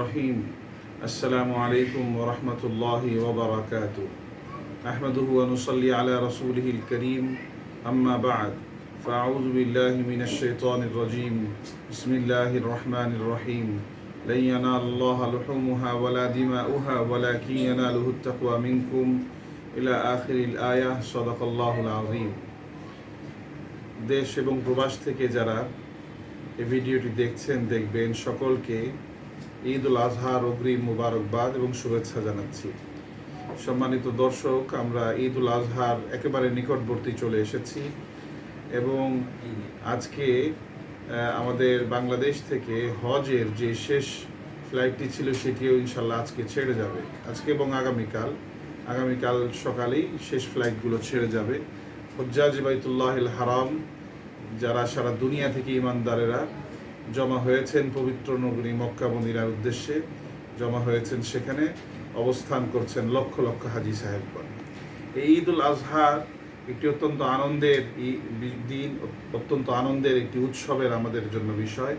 الرحيم السلام عليكم ورحمة الله وبركاته أحمده ونصلي على رسوله الكريم أما بعد فأعوذ بالله من الشيطان الرجيم بسم الله الرحمن الرحيم لن ينال الله لحومها ولا دماؤها ولكن يناله التقوى منكم إلى آخر الآية صدق الله العظيم দেশ এবং প্রবাস থেকে যারা এই ভিডিওটি দেখবেন সকলকে ঈদ উল আজহার অগ্রিম মুবারকবাদ এবং শুভেচ্ছা জানাচ্ছি। সম্মানিত দর্শক, আমরা ঈদ উল আজহার একেবারে নিকটবর্তী চলে এসেছি এবং আজকে আমাদের বাংলাদেশ থেকে হজের যে শেষ ফ্লাইটটি ছিল সেটিও ইনশাল্লাহ আজকে ছেড়ে যাবে। আজকে এবং আগামীকাল সকালেই শেষ ফ্লাইটগুলো ছেড়ে যাবে। হুজ্জাজ বাইতুল্লাহিল হারাম যারা সারা দুনিয়া থেকে ইমানদারেরা জমা হয়েছেন পবিত্র নগরী মক্কা মদিনার উদ্দেশ্যে জমা হয়েছেন, সেখানে অবস্থান করছেন লক্ষ লক্ষ হাজি সাহেবগণ। এই ঈদ উল আজহার একটি অত্যন্ত আনন্দের দিন, অত্যন্ত আনন্দের একটি উৎসবের আমাদের জন্য বিষয়।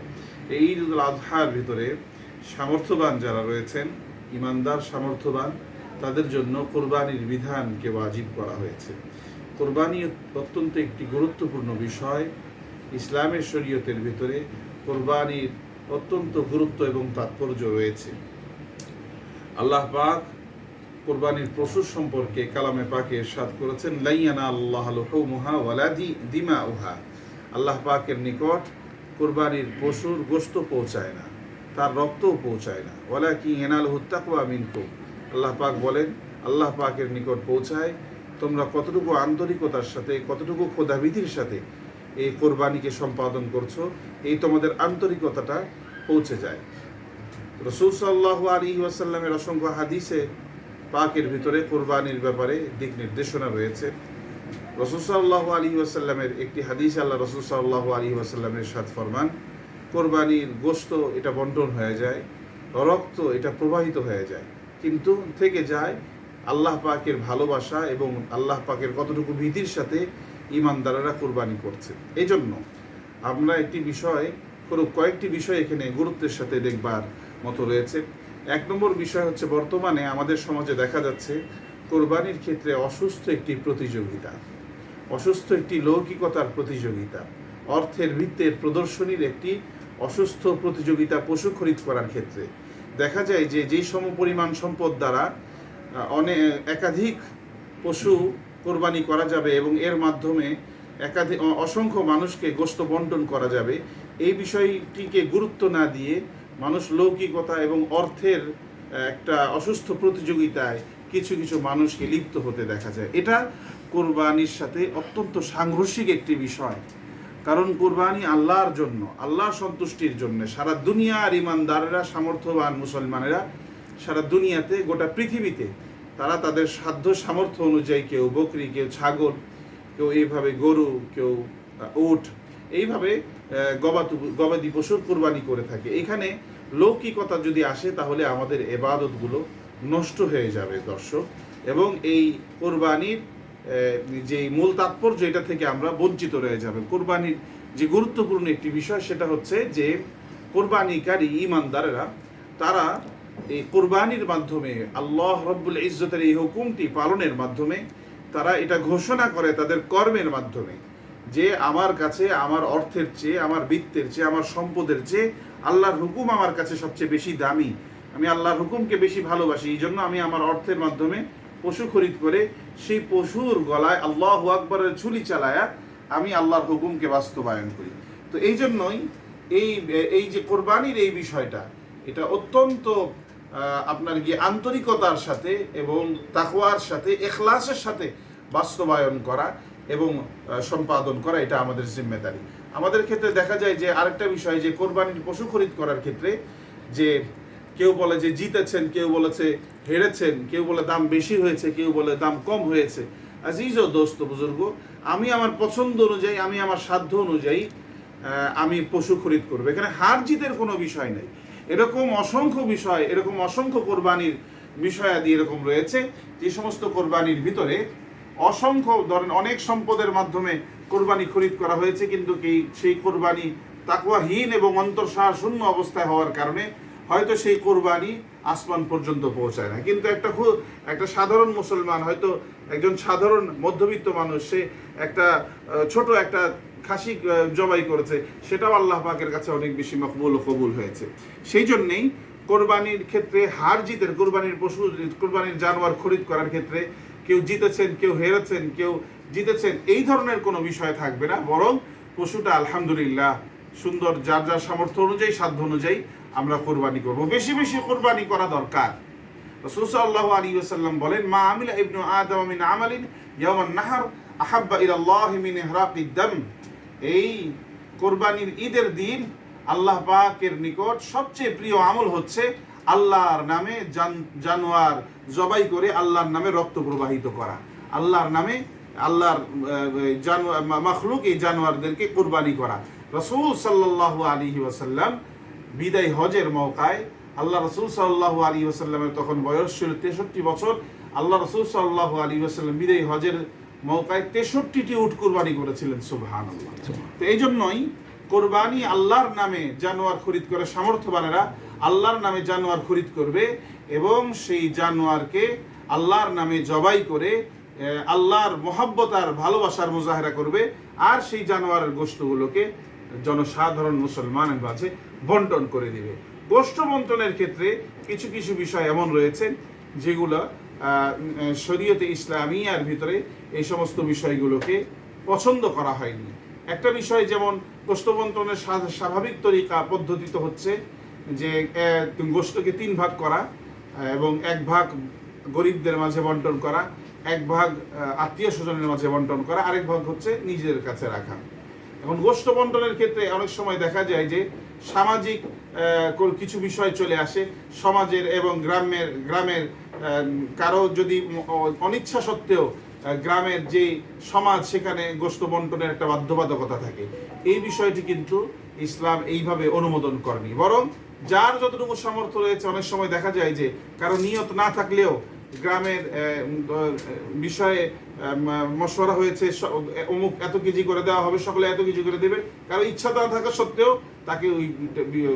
এই ঈদ উল আজহার ভিতরে সামর্থ্যবান যারা রয়েছেন, ইমানদার সামর্থ্যবান, তাদের জন্য কোরবানির বিধানকে ওয়াজিব করা হয়েছে। কোরবানি অত্যন্ত একটি গুরুত্বপূর্ণ বিষয়। ইসলামের শরীয়তের ভিতরে কোরবানির অত্যন্ত গুরুত্ব এবং তাৎপর্য রয়েছে। আল্লাহ পাক কোরবানির পশু সম্পর্কে কালামে পাকে ইরশাদ করেছেন, লা ইয়ানালুল্লাহু লুহুমুহা ওয়ালা দিমাউহা। আল্লাহ পাকের নিকট কোরবানির পশুর গোশত পৌঁছায় না, তার রক্তও পৌঁছায় না। ওয়ালাকিন ইয়ানালুহুত তাকওয়া মিনকুম। আল্লাহ পাক বলেন, আল্লাহ পাকের নিকট পৌঁছায় তোমরা কতটুকু আন্তরিকতার সাথে, কতটুকু খোদাবিধির সাথে এই কোরবানিকে সম্পাদন করছো, এই তোমাদের আন্তরিকতাটা পৌঁছে যায়। রাসূল সাল্লাল্লাহু আলাইহি ওয়াসাল্লামের অসংখ্য হাদিসে পাকের ভিতরে কোরবানির ব্যাপারে দিক নির্দেশনা রয়েছে। রাসূল সাল্লাল্লাহু আলাইহি ওয়াসাল্লামের একটি হাদিসে আল্লাহ রাসূল সাল্লাল্লাহু আলাইহি ওয়াসাল্লামের ইরশাদ ফরমান, কোরবানির গোশত এটা বন্টন হয়ে যায়, রক্ত এটা প্রবাহিত হয়ে যায়, কিন্তু থেকে যায় আল্লাহ পাকের ভালোবাসা এবং আল্লাহ পাকের কতটুকু ভীতির সাথে ইমানদারেরা কোরবানি করছে। এই জন্য আমরা কয়েকটি বিষয় এখানে গুরুত্বের সাথে দেখবার মতো রয়েছে। এক নম্বর বিষয় হচ্ছে, বর্তমানে আমাদের সমাজে দেখা যাচ্ছে কোরবানির ক্ষেত্রে অসুস্থ একটি লৌকিকতার প্রতিযোগিতা, অর্থের ভিত্তির প্রদর্শনীর একটি অসুস্থ প্রতিযোগিতা পশু খরিদ করার ক্ষেত্রে। দেখা যায় যে যেই সমপরিমাণ সম্পদ দ্বারা একাধিক পশু কোরবানি করা যাবে এবং এর মাধ্যমে অসংখ্য মানুষকে গোশত বন্টন করা যাবে, এই বিষয়টিকে গুরুত্ব না দিয়ে মানুষ লৌকিকতা এবং অর্থের একটা অসুস্থ প্রতিযোগিতায় কিছু কিছু মানুষকে লিপ্ত হতে দেখা যায়। এটা কোরবানির সাথে অত্যন্ত সাংঘর্ষিক একটি বিষয়। কারণ কোরবানি আল্লাহর জন্য, আল্লাহর সন্তুষ্টির জন্য সারা দুনিয়ার ইমানদারেরা, সামর্থ্যবান মুসলমানেরা সারা দুনিয়াতে, গোটা পৃথিবীতে তারা তাদের সাধ্য সামর্থ্য অনুযায়ী, কেউ বকরি, কেউ ছাগল, কেউ এইভাবে গরু, কেউ উট, এইভাবে গবাদি পশুর কোরবানি করে থাকে। এখানে লৌকিকতা যদি আসে তাহলে আমাদের ইবাদতগুলো নষ্ট হয়ে যাবে দর্শক, এবং এই কোরবানির যে মূল তাৎপর্য এটা থেকে আমরা বঞ্চিত রয়ে যাবে। কোরবানির যে গুরুত্বপূর্ণ একটি বিষয় সেটা হচ্ছে যে কোরবানিকারী ইমানদারেরা তারা এই কোরবানির মাধ্যমে আল্লাহ রাব্বুল ইজ্জতের এই হুকুমটি পালনের মাধ্যমে তারা এটা ঘোষণা করে তাদের কর্মের মাধ্যমে যে আমার কাছে আমার অর্থের চেয়ে, আমার বৃত্তের চেয়ে, আমার সম্পদের চেয়ে আল্লাহর হুকুম আমার কাছে সবচেয়ে বেশি দামি। আমি আল্লাহর হুকুমকে বেশি ভালোবাসি, এই জন্য আমি আমার অর্থের মাধ্যমে পশু খরিদ করে সেই পশুর গলায় আল্লাহু আকবরের ঝুলি চালায়া আমি আল্লাহর হুকুমকে বাস্তবায়ন করি। তো এই জন্যই এই যে কোরবানির এই বিষয়টা, এটা অত্যন্ত আপনার আন্তরিকতার সাথে এবং তাকওয়ার সাথে, ইখলাসের সাথে বাস্তবায়ন করা এবং সম্পাদন করা, এটা আমাদের জিম্মেদারি। আমাদের ক্ষেত্রে দেখা যায় যে আরেকটা বিষয়, যে কোরবানির পশু খরিদ করার ক্ষেত্রে যে কেউ বলে যে জিতেছেন, কেউ বলেছে হেরেছেন, কেউ বলে দাম বেশি হয়েছে, কেউ বলে দাম কম হয়েছে। আজিজ ও দোস্ত বুজুর্গ, আমি আমার পছন্দ অনুযায়ী, আমি আমার সাধ্য অনুযায়ী আমি পশু খরিদ করবো। এখানে হার জিতের কোনো বিষয় নেই। এরকম অসংখ্য কোরবানির বিষয়াদি এরকম রয়েছে, যে সমস্ত কোরবানির ভিতরে অনেক সম্পদের মাধ্যমে কোরবানি খরিদ করা হয়েছে, কিন্তু সেই কোরবানি তাকওয়াহীন এবং অন্তরসার শূন্য অবস্থায় হওয়ার কারণে হয়তো সেই কোরবানি আসমান পর্যন্ত পৌঁছায় না। কিন্তু একটা সাধারণ মুসলমান, হয়তো একজন সাধারণ মধ্যবিত্ত মানুষ, সে একটা ছোট একটা খাসি জবাই করেছে, সেটাও আল্লাহ পাকের কাছে অনেক বেশি মকবুল ও কবুল হয়েছে। সেই জন্যেই কোরবানির ক্ষেত্রে হার জিতের, কোরবানির জানোয়ার খরিদ করার ক্ষেত্রে কেউ জিতেছেন, কেউ হেরেছেন, কেউ জিতেছেন, এই ধরনের কোনো বিষয় থাকবে না। বরং পশুটা আলহামদুলিল্লাহ সুন্দর, যার যার সামর্থ্য অনুযায়ী, সাধ্য অনুযায়ী আমরা কোরবানি করব। বেশি বেশি কোরবানি করা দরকার। রাসূল সাল্লাল্লাহু আলাইহি ওয়াসাল্লাম বলেন, মা আমিলা ইবনু আদম মিন আমালিন ইয়াওমান নাহর আহাব্বা ইলাল্লাহি মিন ইহরাকিদ দাম। এই কোরবানির ঈদের দিন আল্লাহ পাকের নিকট সবচেয়ে প্রিয় আমল হচ্ছে আল্লাহর নামে জানোয়ার জবাই করে আল্লাহর নামে রক্ত প্রবাহিত করা। আল্লাহর নামে, আল্লাহর মাখলুক এই জানোয়ারদেরকে কোরবানি করা। রাসূল সাল্লাল্লাহু আলাইহি ওয়াসাল্লাম বিদায় হজের মওকায়, আল্লাহ রাসূল সাল্লাল্লাহু আলাইহি ওয়াসাল্লামের তখন বয়স ছিল 63 বছর। আল্লাহ রাসূল সাল্লাল্লাহু আলাইহি ওয়াসাল্লাম বিদায় হজের মওকায় 63টি উট কোরবানি করেছিলেন। সুবহানাল্লাহ। তো এই জন্যই কোরবানি আল্লাহর নামে জানোয়ার খরিদ করে সামর্থ্যবানেরা আল্লাহর নামে জানোয়ার খরিদ করবে এবং সেই জানোয়ারকে আল্লাহর নামে জবাই করে আল্লাহর মহব্বত আর ভালোবাসার মুজাহেরা করবে, আর সেই জানোয়ারের গোশতগুলোকে জনসাধারণ মুসলমানের মাঝে বন্টন করে দিবে। গোশত বন্টনের ক্ষেত্রে কিছু কিছু বিষয় এমন রয়েছে যেগুলো শরীয়তে ইসলামিয়ার ভিতরে এই সমস্ত বিষয়গুলোকে পছন্দ করা হয়নি। একটা বিষয় যেমন গোশত বন্টনের স্বাভাবিক তরিকা পদ্ধতি তো হচ্ছে যে গোশতকে 3 ভাগ করা এবং 1 ভাগ গরিবদের মাঝে বন্টন করা, 1 ভাগ আত্মীয় স্বজনের মাঝে বন্টন করা, আরেক ভাগ হচ্ছে নিজের কাছে রাখা। এখন গোশত বন্টনের ক্ষেত্রে অনেক সময় দেখা যায় যে সামাজিক কিছু বিষয় চলে আসে। সমাজের এবং গ্রামের কারো যদি অনিচ্ছা সত্ত্বেও গ্রামের যে সমাজ, সেখানে গোশত বন্টনের একটা বাধ্যবাধকতা থাকে। এই বিষয়টি কিন্তু ইসলাম এইভাবে অনুমোদন করেনি, বরং যার যতটুকু সামর্থ্য রয়েছে, অনেক সময় দেখা যায় যে কারো নিয়ত না থাকলেও গ্রামের বিষয়ে মশওয়ারা হয়েছে, অমুক এত কেজি করে দেওয়া হবে, সকলে এত কেজি করে দেবে, কারো ইচ্ছা না থাকা সত্ত্বেও তাকে ওই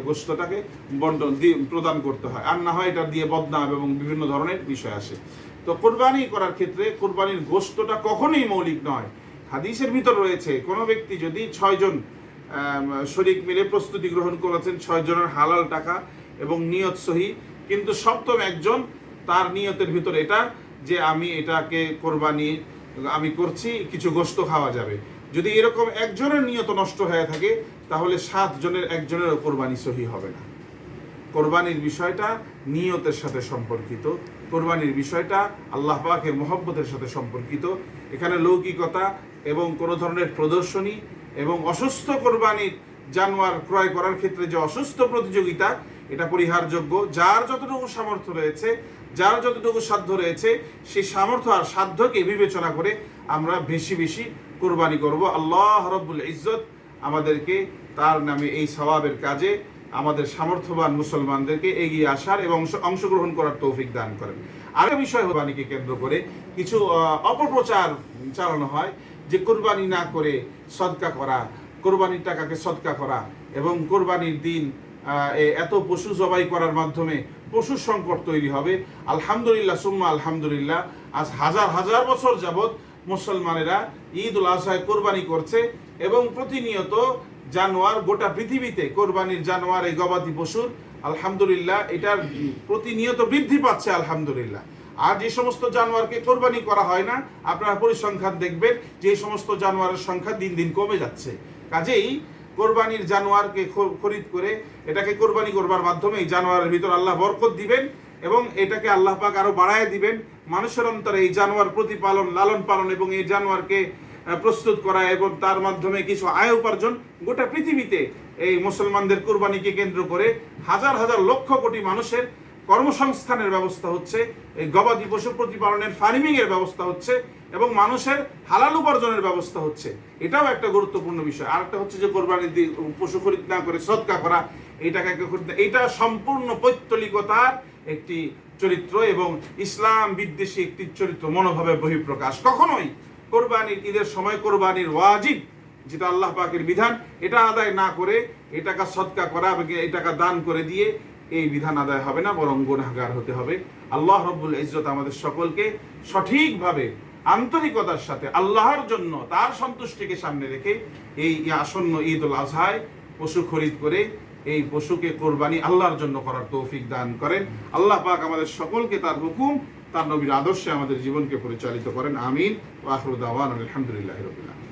গোশতটাকে বন্টন প্রদান করতে হয়, আর না হয় এটা দিয়ে বদনাম এবং বিভিন্ন ধরনের বিষয় আসে। তো কোরবানি করার ক্ষেত্রে কোরবানির গোশতটা কখনোই মৌলিক নয়। হাদিসের ভিতর রয়েছে, কোনো ব্যক্তি যদি 6 জন শরীক মিলে প্রস্তুতি গ্রহণ করেছেন, 6 জনের হালাল টাকা এবং নিয়ত সহি, কিন্তু সপ্তম একজন তার নিয়তের ভিতর এটা যে আমি এটাকে কোরবানি আমি করছি, কিছু গোশত খাওয়া যাবে, যদি এরকম একজনের নিয়ত নষ্ট হয়ে থাকে তাহলে 7 জনের একজনেরও কোরবানি সহি হবে না। কোরবানির বিষয়টা নিয়তের সাথে সম্পর্কিত, কোরবানির বিষয়টা আল্লাহ পাকের মহব্বতের সাথে সম্পর্কিত। এখানে লৌকিকতা এবং কোনো ধরনের প্রদর্শনী এবং অসুস্থ কোরবানির জানোয়ার ক্রয় করার ক্ষেত্রে যে অসুস্থ প্রতিযোগিতা, এটা পরিহারযোগ্য। যার যতটুকু সামর্থ্য রয়েছে, যার যতটুকু সাধ্য রয়েছে, সেই সামর্থ্য আর সাধ্যকে বিবেচনা করে আমরা বেশি বেশি কোরবানি করব। আল্লাহ রাব্বুল ইজ্জত আমাদেরকে তার নামে এই সওয়াবের কাজে আমাদের সামর্থ্যবান মুসলমানদেরকে এগিয়ে আসার এবং অংশগ্রহণ করার তৌফিক দান করেন। আরেকটা বিষয় কোরবানিকে কেন্দ্র করে কিছু অপপ্রচার চালানো হয় যে কোরবানি না করে সদকা করা, কোরবানির টাকাকে সদকা করা, এবং কোরবানির দিন এত পশু জবাই করার মাধ্যমে পশুর সংকট তৈরি হবে। আলহামদুলিল্লাহ সুম্মা আলহামদুলিল্লাহ, আজ হাজার হাজার বছর যাবৎ মুসলমানেরা ঈদ উল আজহায় কোরবানি করছে এবং প্রতিনিয়ত জানোয়ার গোটা পৃথিবীতে কোরবানির জানোয়ার, এই গবাদি পশুর আলহামদুলিল্লাহ এটার প্রতিনিয়ত বৃদ্ধি পাচ্ছে আলহামদুলিল্লাহ। আর যে সমস্ত জানোয়ারকে কোরবানি করা হয় না, আপনারা পরিসংখ্যান দেখবেন যে এই সমস্ত জানোয়ারের সংখ্যা দিন দিন কমে যাচ্ছে। কাজেই কোরবানির জানোয়ারকে খরিদ করে এটাকে কোরবানি করবার মাধ্যমে এই জানোয়ারের ভিতর আল্লাহ বরকত দিবেন এবং এটাকে আল্লাহ পাক আরো বাড়ায় দিবেন। মানুষের অন্তরে এই জানোয়ার প্রতিপালন, লালন পালন এবং এই জানোয়ারকে প্রস্তুত করা এবং তার মাধ্যমে কিছু আয় উপার্জন, গোটা পৃথিবীতে এই মুসলমানদের কোরবানিকে কেন্দ্র করে হাজার হাজার লক্ষ কোটি মানুষের কর্মসংস্থানের ব্যবস্থা হচ্ছে, এই গবাদি পশু প্রতিপালনের ফার্মিং এর ব্যবস্থা হচ্ছে এবং মানুষের হালাল উপার্জনের ব্যবস্থা হচ্ছে। এটাও একটা গুরুত্বপূর্ণ বিষয়। আর একটা হচ্ছে যে কোরবানির পশু খরিদ না করে সদকা করা, এটা সম্পূর্ণ পৈত্তলিকতার একটি চরিত্র এবং ইসলাম বিদ্বেষী একটি চরিত্র, মনোভাবের বহিঃপ্রকাশ। কখনোই কোরবানির ঈদের সময় কোরবানির ওয়াজিব, যেটা আল্লাহ পাকের বিধান, এটা আদায় না করে এই টাকা সদকা করা, এই টাকা দান করে দিয়ে এই বিধান আদায় হবে না, বরং গুনাহগার হতে হবে। আল্লাহ রব্বুল ইজ্জত আমাদের সকলকে সঠিকভাবে আন্তরিকতার সাথে আল্লাহর জন্য তার সন্তুষ্টিকে সামনে রেখে এই আসন্ন ঈদ উল আজহায় পশু খরিদ করে এই পশুকে কোরবানি আল্লাহর জন্য করার তৌফিক দান করেন। আল্লাহ পাক আমাদের সকলকে তার হুকুম, তার নবীর আদর্শে আমাদের জীবনকে পরিচালিত করেন। আমিন। ওয়া আখিরু দাওয়ানা আলহামদুলিল্লাহি রাব্বিল আলামিন।